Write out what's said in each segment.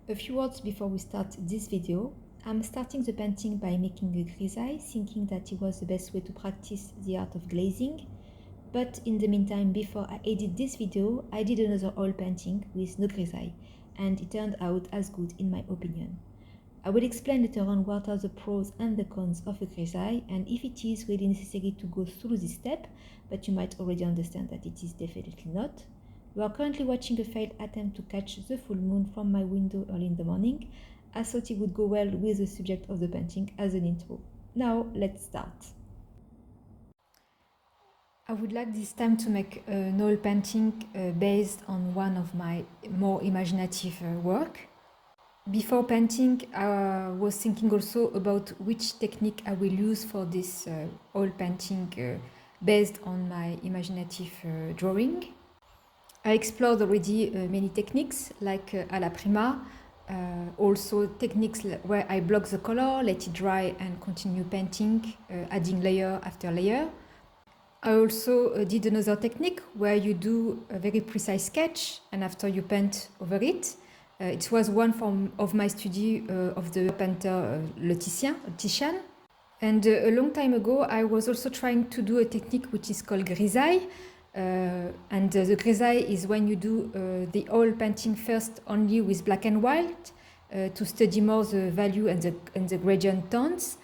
A few words before we start this video. I'm starting the painting by making a grisaille, thinking that it was the best way to practice the art of glazing. But in the meantime, before I edit this video, I did another oil painting with no grisaille, and it turned out as good in my opinion. I will explain later on what are the pros and the cons of a grisaille, and if it is really necessary to go through this step, but you might already understand that it is definitely not. We are currently watching a failed attempt to catch the full moon from my window early in the morning. I thought it would go well with the subject of the painting as an intro. Now let's start. I would like this time to make an oil painting based on one of my more imaginative work. Before painting, I was thinking also about which technique I will use for this oil painting based on my imaginative drawing. I explored already many techniques like à la prima, also techniques where I block the color, let it dry and continue painting, adding layer after layer. I also did another technique where you do a very precise sketch and after you paint over it. It was one of my study of the painter Titian. And a long time ago, I was also trying to do a technique which is called grisaille. And the grisaille is when you do the oil painting first only with black and white to study more the value and the gradient tones.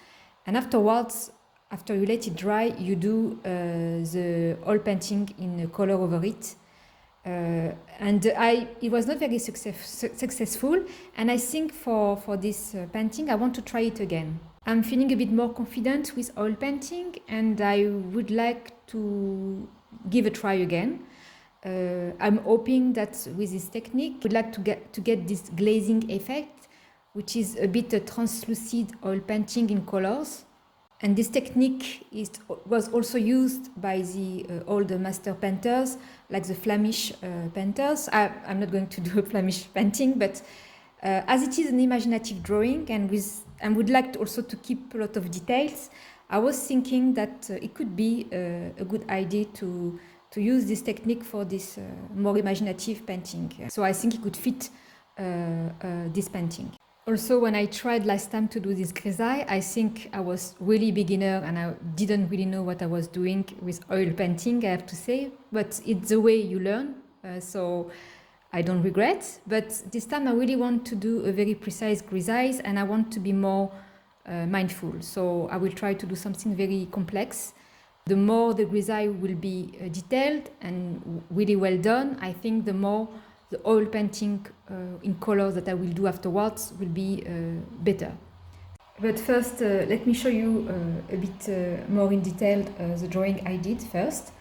And afterwards, after you let it dry, you do the oil painting in color over it. It was not very successful, and I think for this painting I want to try it again. I'm feeling a bit more confident with oil painting, and I would like to give a try again. I'm hoping that with this technique, I would like to get this glazing effect, which is a bit a translucid oil painting in colors. And this technique was also used by the old master painters, like the Flemish painters. I'm not going to do a Flemish painting, but as it is an imaginative drawing and would like also to keep a lot of details, I was thinking that it could be a good idea to use this technique for this more imaginative painting. So I think it could fit this painting. Also, when I tried last time to do this grisaille, I think I was really beginner and I didn't really know what I was doing with oil painting, I have to say. But it's the way you learn, so I don't regret. But this time I really want to do a very precise grisaille and I want to be more mindful. So I will try to do something very complex. The more the grisaille will be detailed and really well done, I think the more the oil painting in colors that I will do afterwards will be better. But first, let me show you a bit more in detail the drawing I did first.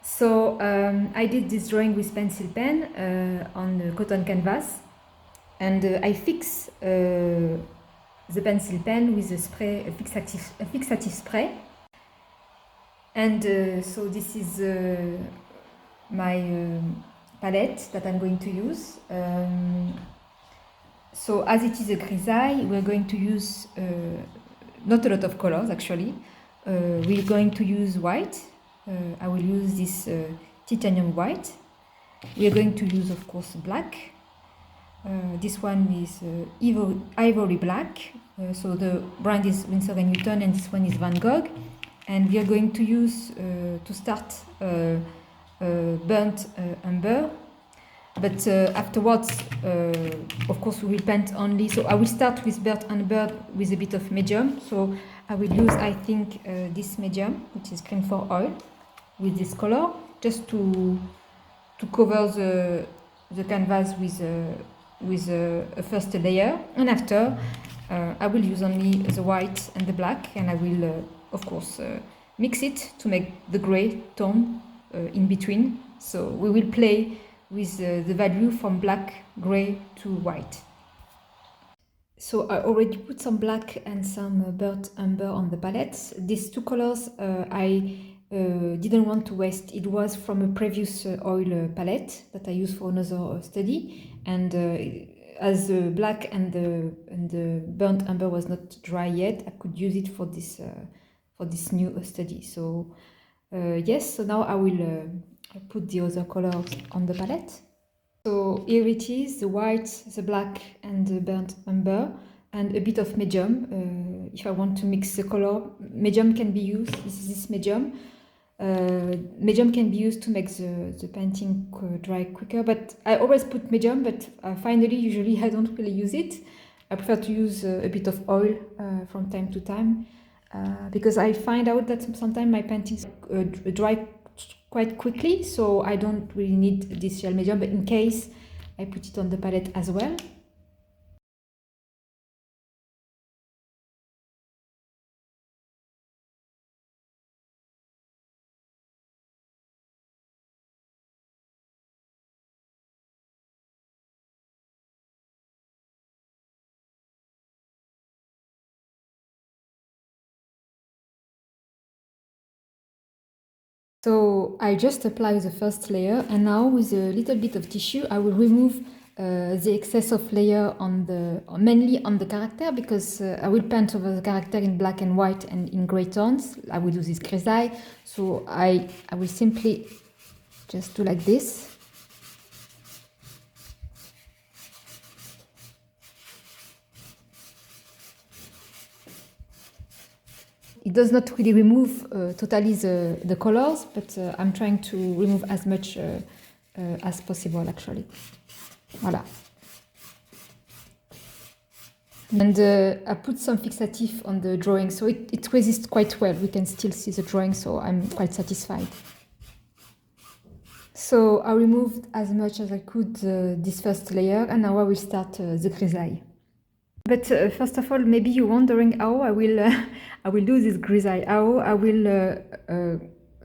So I did this drawing with pencil pen on a cotton canvas, and I fix the pencil pen with a spray, a fixative spray. And so this is my palette that I'm going to use. So as it is a grisaille, we're going to use not a lot of colors actually. We're going to use white. I will use this titanium white. We are going to use, of course, black. This one is ivory black. So the brand is Winsor & Newton and this one is Van Gogh. And we are going to use, to start, burnt umber, but afterwards, of course, we will paint only. So I will start with burnt umber with a bit of medium. So I will use, I think, this medium, which is green for oil, with this color, just to cover the canvas with a first layer. And after, I will use only the white and the black, and I will, of course, mix it to make the gray tone in between. So we will play with the value from black, gray to white. So I already put some black and some burnt umber on the palette. These two colors I didn't want to waste. It was from a previous oil palette that I used for another study, and as the black and the burnt umber was not dry yet, I could use it for this new study. So yes, so now I will put the other colors on the palette. So here it is, the white, the black and the burnt umber, and a bit of medium. If I want to mix the color, medium can be used. This is this medium. Medium can be used to make the painting dry quicker, but I always put medium, but finally, usually I don't really use it. I prefer to use a bit of oil from time to time, because I find out that sometimes my paintings dry quite quickly, so I don't really need this gel medium, but in case I put it on the palette as well. So I just apply the first layer, and now with a little bit of tissue I will remove the excess of layer mainly on the character, because I will paint over the character in black and white and in gray tones. I will do this grisaille, so I will simply just do like this. It does not really remove totally the colors, but I'm trying to remove as much as possible, actually. Voilà. And I put some fixative on the drawing, so it resists quite well. We can still see the drawing, so I'm quite satisfied. So I removed as much as I could this first layer, and now I will start the grisaille. But first of all, maybe you're wondering how I will do this grisaille, how I will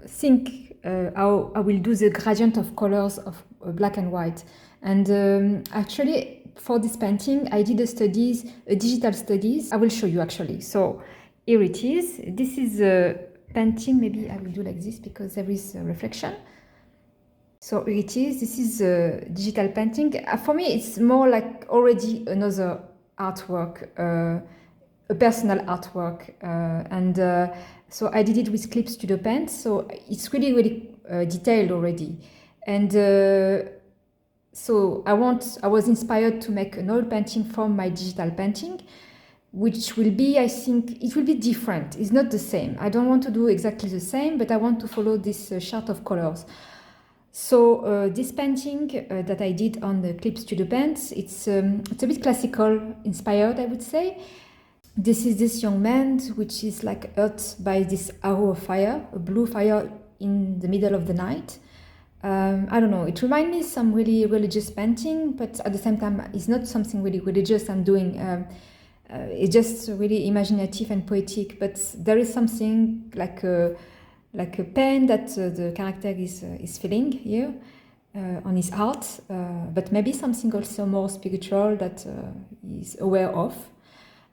think how I will do the gradient of colors of black and white. And actually, for this painting, I did a digital studies. I will show you actually. So here it is. This is a painting. Maybe I will do like this because there is a reflection. So here it is. This is a digital painting. For me, it's more like already another artwork, a personal artwork, and so I did it with Clip Studio Paint, so it's really detailed already. And so I was inspired to make an oil painting from my digital painting, which will be, I think, it will be different. It's not the same. I don't want to do exactly the same, but I want to follow this chart of colors. So this painting that I did on the Clip Studio Paint, it's a bit classical inspired, I would say. This is this young man, which is like hurt by this arrow of fire, a blue fire in the middle of the night. I don't know, it reminds me some really religious painting, but at the same time, it's not something really religious I'm doing. It's just really imaginative and poetic, but there is something like a pain that the character is feeling here on his heart, but maybe something also more spiritual that he's aware of.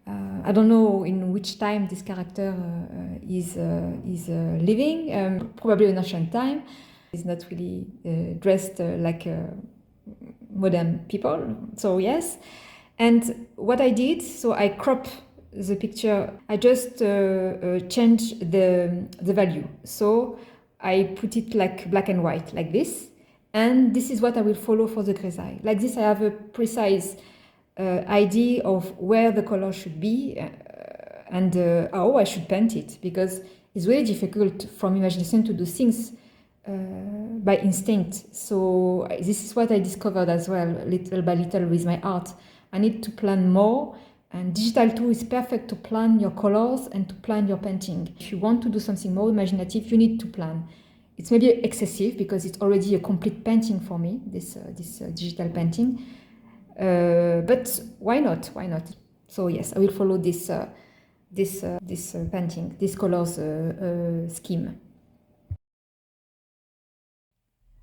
I don't know in which time this character is living, probably an ancient time. He's not really dressed like modern people, so yes. And what I did, so I crop the picture, I just changed the value. So I put it like black and white, like this. And this is what I will follow for the grisaille. Like this, I have a precise idea of where the color should be and how I should paint it, because it's really difficult from imagination to do things by instinct. So this is what I discovered as well, little by little with my art. I need to plan more, and digital tool is perfect to plan your colors and to plan your painting. If you want to do something more imaginative, you need to plan. It's maybe excessive because it's already a complete painting for me, this digital painting. But why not? Why not? So yes, I will follow this painting, this colors scheme.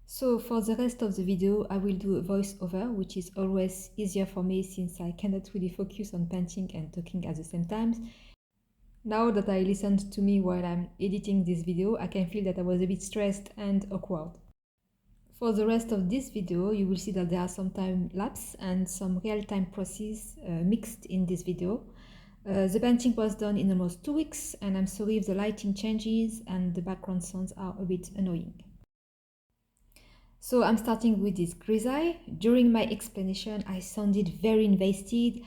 So for the rest of the video, I will do a voiceover, which is always easier for me since I cannot really focus on painting and talking at the same time. Now that I listened to me while I'm editing this video, I can feel that I was a bit stressed and awkward. For the rest of this video, you will see that there are some time lapse and some real-time process mixed in this video. The painting was done in almost 2 weeks, and I'm sorry if the lighting changes and the background sounds are a bit annoying. So I'm starting with this grisaille. During my explanation, I sounded very invested.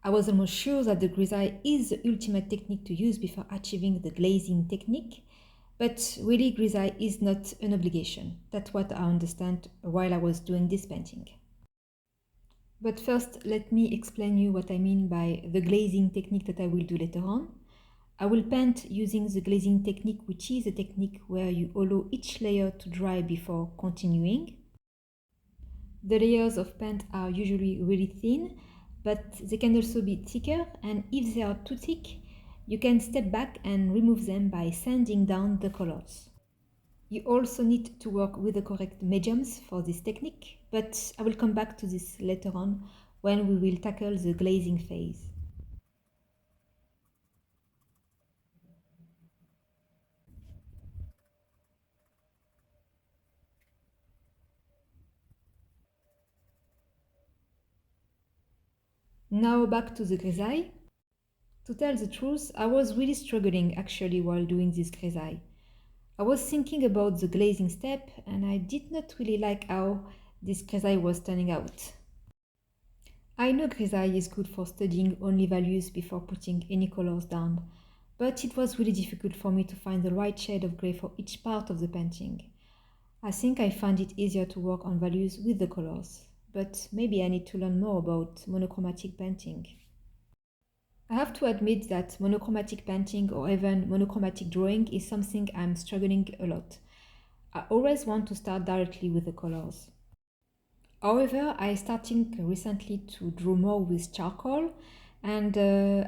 I was almost sure that the grisaille is the ultimate technique to use before achieving the glazing technique. But really, grisaille is not an obligation. That's what I understand while I was doing this painting. But first, let me explain you what I mean by the glazing technique that I will do later on. I will paint using the glazing technique, which is a technique where you allow each layer to dry before continuing. The layers of paint are usually really thin, but they can also be thicker, and if they are too thick, you can step back and remove them by sanding down the colors. You also need to work with the correct mediums for this technique, but I will come back to this later on when we will tackle the glazing phase. Now back to the grisaille. To tell the truth, I was really struggling actually while doing this grisaille. I was thinking about the glazing step and I did not really like how this grisaille was turning out. I know grisaille is good for studying only values before putting any colors down, but it was really difficult for me to find the right shade of grey for each part of the painting. I think I find it easier to work on values with the colors, but maybe I need to learn more about monochromatic painting. I have to admit that monochromatic painting or even monochromatic drawing is something I'm struggling a lot. I always want to start directly with the colors. However, I starting recently to draw more with charcoal and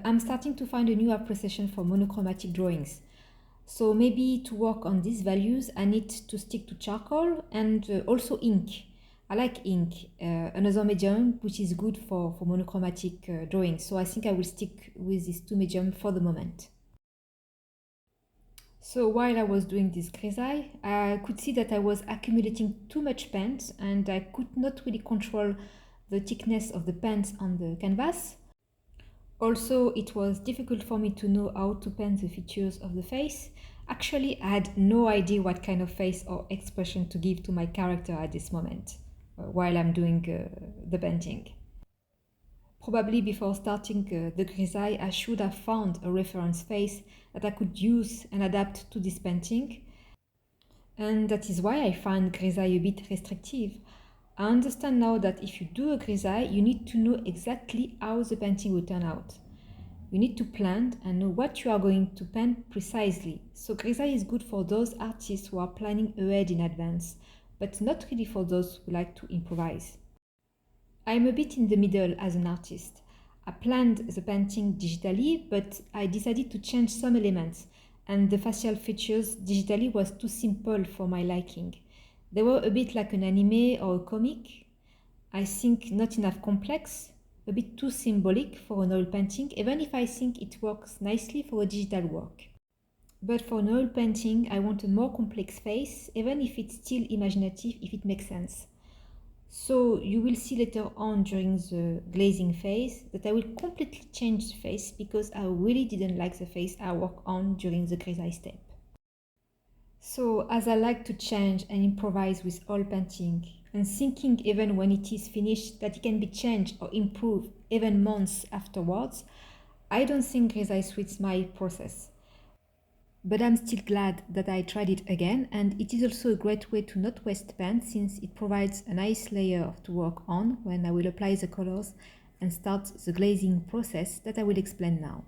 I'm starting to find a new appreciation for monochromatic drawings. So maybe to work on these values, I need to stick to charcoal and also ink. I like ink, another medium which is good for monochromatic drawing. So I think I will stick with these two mediums for the moment. So while I was doing this grisaille, I could see that I was accumulating too much paint and I could not really control the thickness of the paint on the canvas. Also, it was difficult for me to know how to paint the features of the face. Actually, I had no idea what kind of face or expression to give to my character at this moment while I'm doing the painting. Probably before starting the grisaille, I should have found a reference face that I could use and adapt to this painting. And that is why I find grisaille a bit restrictive. I understand now that if you do a grisaille, you need to know exactly how the painting will turn out. You need to plan and know what you are going to paint precisely. So grisaille is good for those artists who are planning ahead in advance, but not really for those who like to improvise. I'm a bit in the middle as an artist. I planned the painting digitally, but I decided to change some elements, and the facial features digitally was too simple for my liking. They were a bit like an anime or a comic. I think not enough complex, a bit too symbolic for an oil painting, even if I think it works nicely for a digital work. But for an oil painting, I want a more complex face, even if it's still imaginative, if it makes sense. So you will see later on during the glazing phase that I will completely change the face because I really didn't like the face I worked on during the grisaille step. So as I like to change and improvise with oil painting and thinking even when it is finished that it can be changed or improved even months afterwards, I don't think grisaille suits my process. But I'm still glad that I tried it again, and it is also a great way to not waste paint since it provides a nice layer to work on when I will apply the colors and start the glazing process that I will explain now.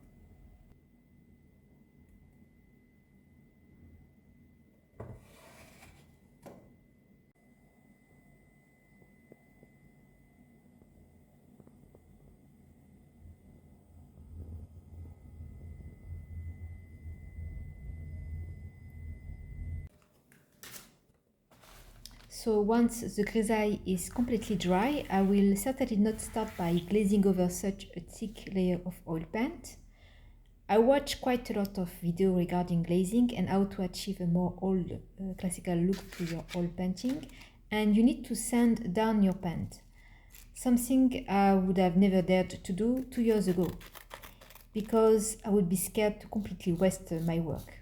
So once the grisaille is completely dry, I will certainly not start by glazing over such a thick layer of oil paint. I watched quite a lot of video regarding glazing and how to achieve a more old classical look to your oil painting, and you need to sand down your paint. Something I would have never dared to do 2 years ago because I would be scared to completely waste my work.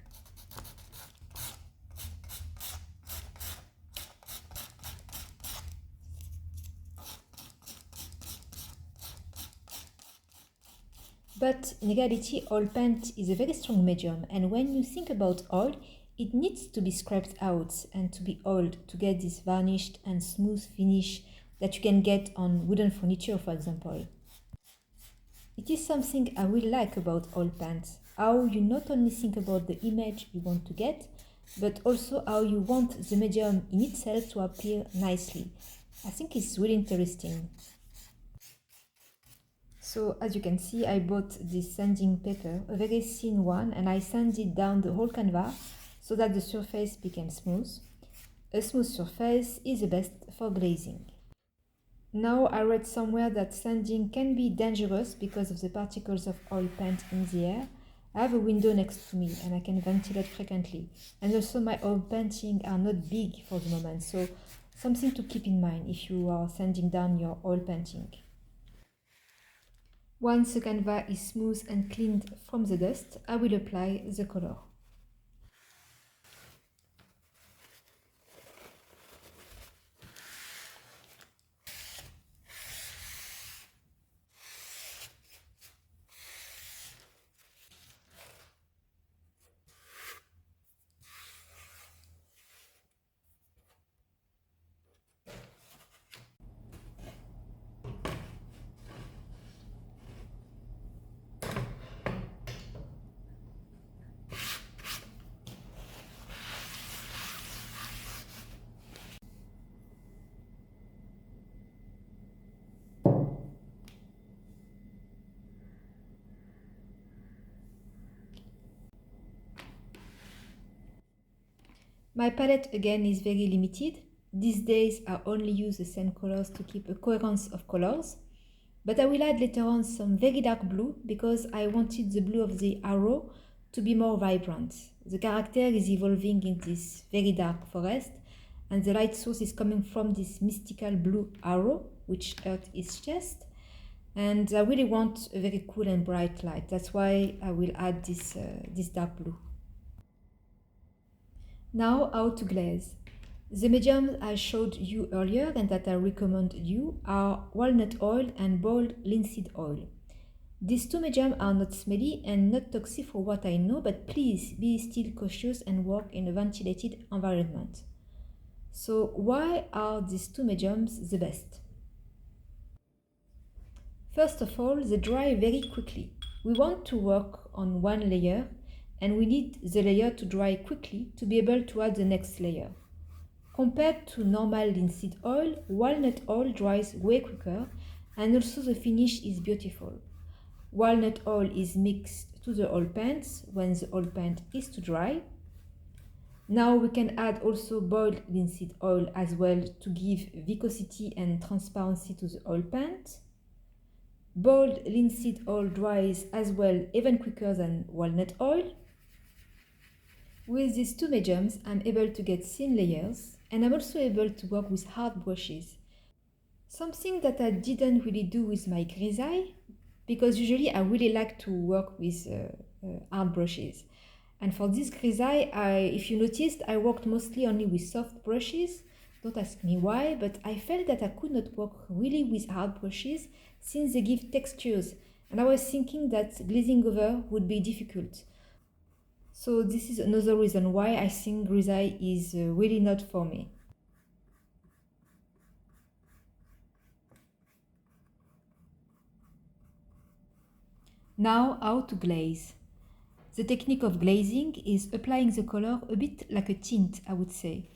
But in reality, oil paint is a very strong medium, and when you think about oil, it needs to be scraped out and to be oiled to get this varnished and smooth finish that you can get on wooden furniture, for example. It is something I really like about oil paints, how you not only think about the image you want to get, but also how you want the medium in itself to appear nicely. I think it's really interesting. So as you can see, I bought this sanding paper, a very thin one, and I sanded down the whole canvas so that the surface became smooth. A smooth surface is the best for glazing. Now I read somewhere that sanding can be dangerous because of the particles of oil paint in the air. I have a window next to me and I can ventilate frequently. And also my oil painting are not big for the moment, so something to keep in mind if you are sanding down your oil painting. Once the canvas is smooth and cleaned from the dust, I will apply the color. My palette again is very limited. These days I only use the same colors to keep a coherence of colors. But I will add later on some very dark blue because I wanted the blue of the arrow to be more vibrant. The character is evolving in this very dark forest and the light source is coming from this mystical blue arrow which hurt its chest. And I really want a very cool and bright light. That's why I will add this dark blue. Now how to glaze. The mediums I showed you earlier and that I recommend you are walnut oil and boiled linseed oil. These two mediums are not smelly and not toxic for what I know, but please be still cautious and work in a ventilated environment. So why are these two mediums the best? First of all, they dry very quickly. We want to work on one layer and we need the layer to dry quickly to be able to add the next layer. Compared to normal linseed oil, walnut oil dries way quicker and also the finish is beautiful. Walnut oil is mixed to the oil paint when the oil paint is too dry. Now we can add also boiled linseed oil as well to give viscosity and transparency to the oil paint. Boiled linseed oil dries as well even quicker than walnut oil. With these two mediums, I'm able to get thin layers and I'm also able to work with hard brushes. Something that I didn't really do with my grisaille, because usually I really like to work with hard brushes. And for this grisaille, if you noticed, I worked mostly only with soft brushes. Don't ask me why, but I felt that I could not work really with hard brushes since they give textures. And I was thinking that glazing over would be difficult. So this is another reason why I think grisaille is really not for me. Now how to glaze. The technique of glazing is applying the color a bit like a tint, I would say.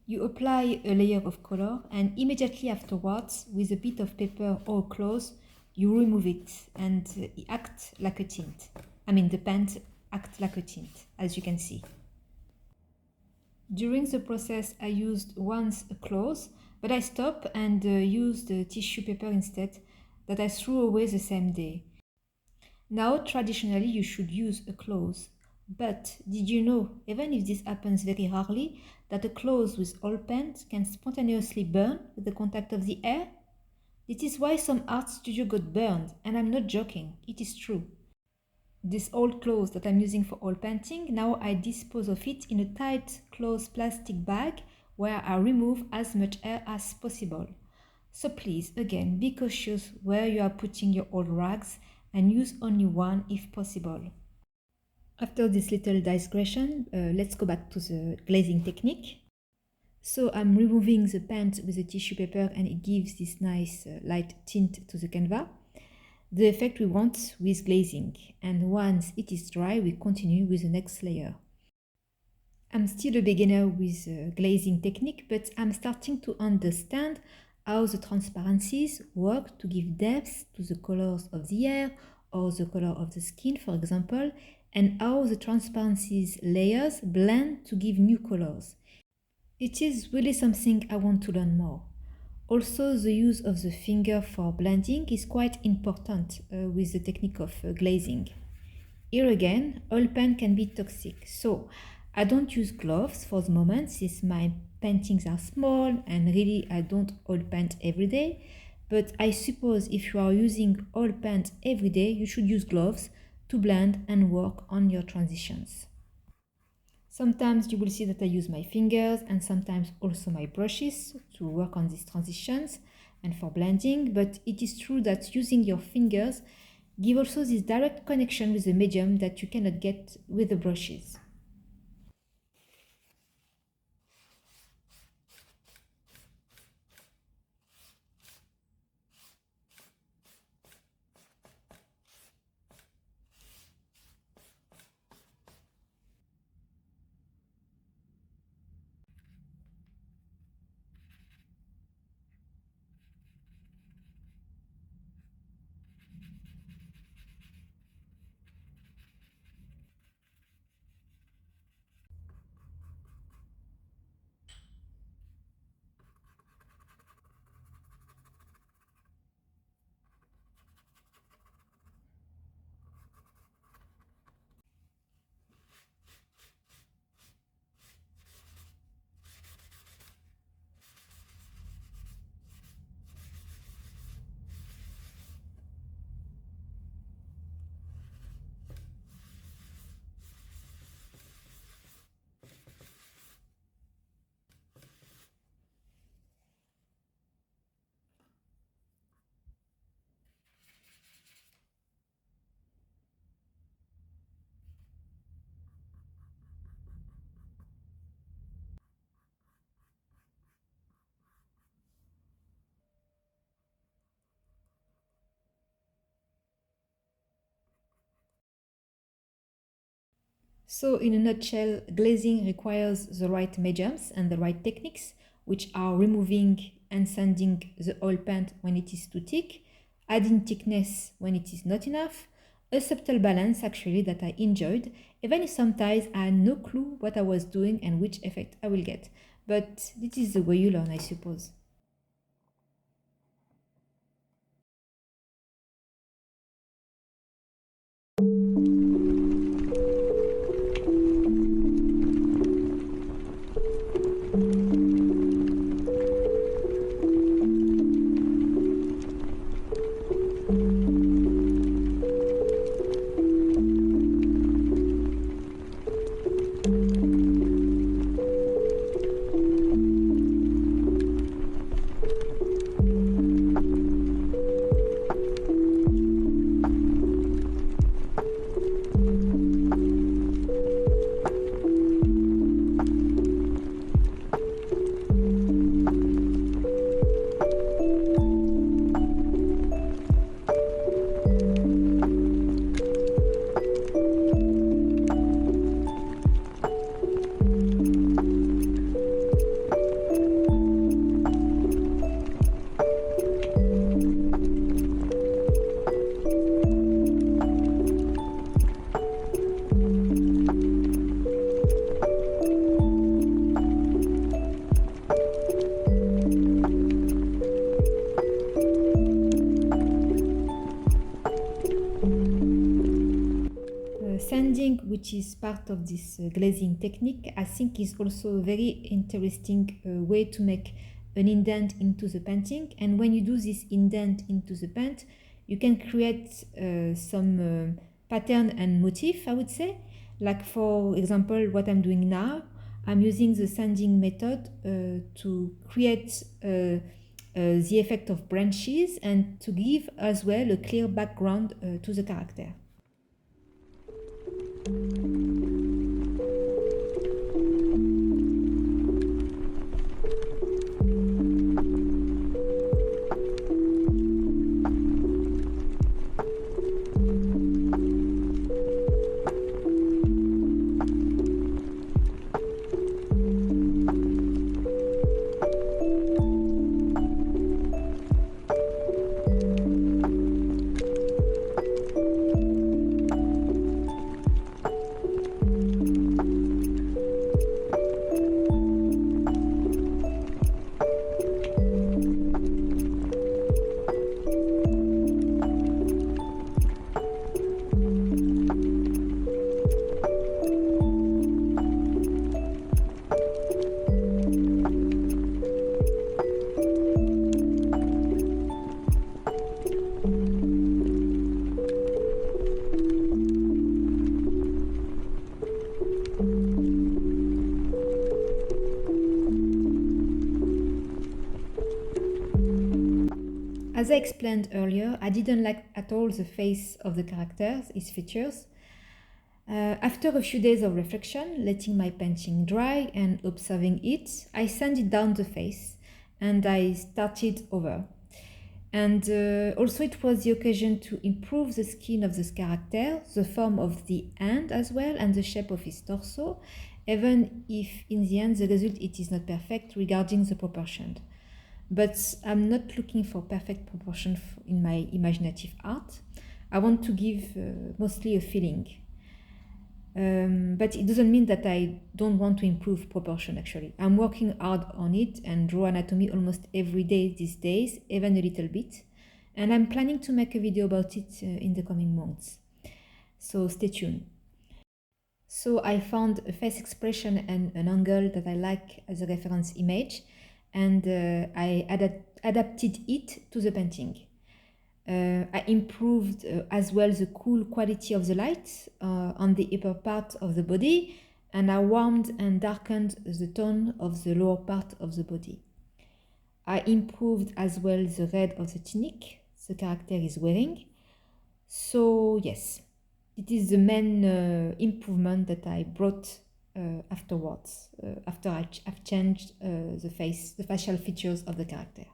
You apply a layer of color and immediately afterwards, with a bit of paper or cloth, you remove it and it acts like a tint. The paint acts like a tint, as you can see. During the process, I used once a cloth, but I stopped and used tissue paper instead that I threw away the same day. Now, traditionally, you should use a cloth. But did you know, even if this happens very rarely, that a cloth with oil paint can spontaneously burn with the contact of the air? This is why some art studio got burned, and I'm not joking, it is true. This old cloth that I'm using for oil painting, now I dispose of it in a tight cloth plastic bag where I remove as much air as possible. So please, again, be cautious where you are putting your old rags and use only one if possible. After this little digression, let's go back to the glazing technique. So I'm removing the paint with a tissue paper and it gives this nice light tint to the canvas. The effect we want with glazing, and once it is dry we continue with the next layer. I'm still a beginner with glazing technique, but I'm starting to understand how the transparencies work to give depth to the colors of the hair or the color of the skin, for example, and how the transparencies layers blend to give new colors. It is really something I want to learn more. Also, the use of the finger for blending is quite important with the technique of glazing. Here again, oil paint can be toxic, so I don't use gloves for the moment since my paintings are small and really I don't oil paint every day. But I suppose if you are using oil paint every day, you should use gloves to blend and work on your transitions. Sometimes you will see that I use my fingers and sometimes also my brushes to work on these transitions and for blending, but it is true that using your fingers give also this direct connection with the medium that you cannot get with the brushes. So in a nutshell, glazing requires the right mediums and the right techniques, which are removing and sanding the oil paint when it is too thick, adding thickness when it is not enough, a subtle balance actually that I enjoyed, even if sometimes I had no clue what I was doing and which effect I will get. But this is the way you learn, I suppose. Sanding, which is part of this glazing technique, I think is also a very interesting way to make an indent into the painting. And when you do this indent into the paint, you can create some pattern and motif, I would say. Like for example, what I'm doing now, I'm using the sanding method to create a the effect of branches and to give as well a clear background to the character. As I explained earlier, I didn't like at all the face of the characters, his features. After a few days of reflection, letting my painting dry and observing it, I sanded down the face and I started over. And also it was the occasion to improve the skin of this character, the form of the hand as well, and the shape of his torso, even if in the end the result it is not perfect regarding the proportion. But I'm not looking for perfect proportion in my imaginative art. I want to give mostly a feeling. But it doesn't mean that I don't want to improve proportion actually. I'm working hard on it and draw anatomy almost every day these days, even a little bit. And I'm planning to make a video about it in the coming months. So stay tuned. So I found a face expression and an angle that I like as a reference image, and I adapted it to the painting. I improved as well the cool quality of the light on the upper part of the body, and I warmed and darkened the tone of the lower part of the body. I improved as well the red of the tunic the character is wearing. So yes, it is the main improvement that I brought afterwards, after I've changed the facial features of the character.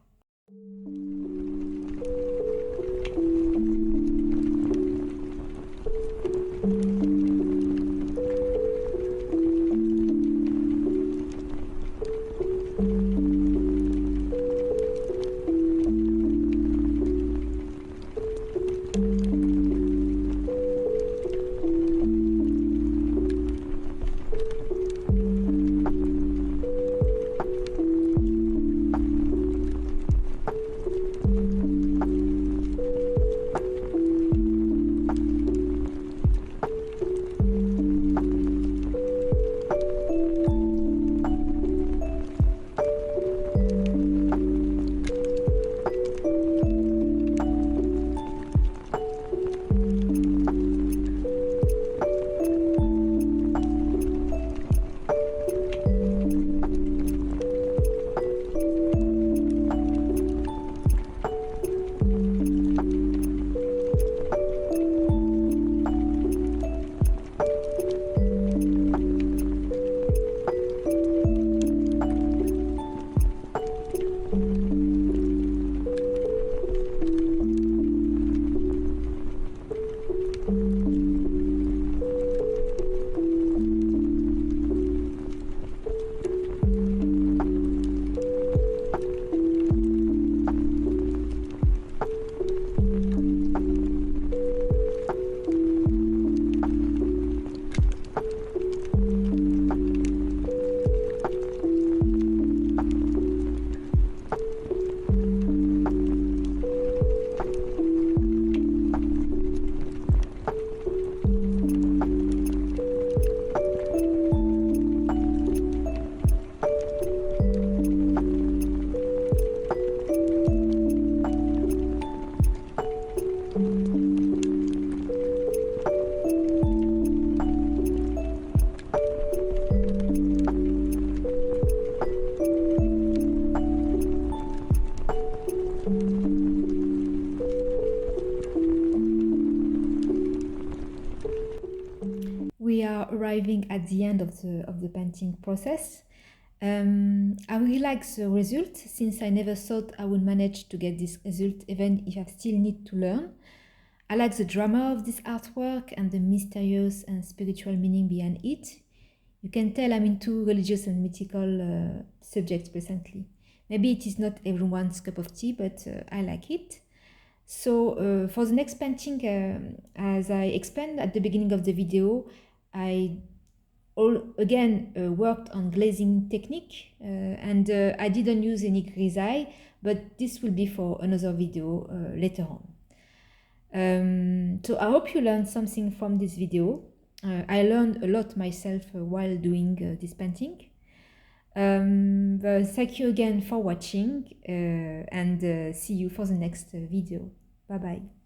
arriving at the end of the painting process. I really like the result, since I never thought I would manage to get this result, even if I still need to learn. I like the drama of this artwork and the mysterious and spiritual meaning behind it. You can tell I'm into religious and mythical subjects presently. Maybe it is not everyone's cup of tea, but I like it. So for the next painting, as I explained at the beginning of the video, I worked on glazing technique, and I didn't use any grisaille, but this will be for another video later on. So I hope you learned something from this video. I learned a lot myself while doing this painting. But thank you again for watching, and see you for the next video. Bye bye.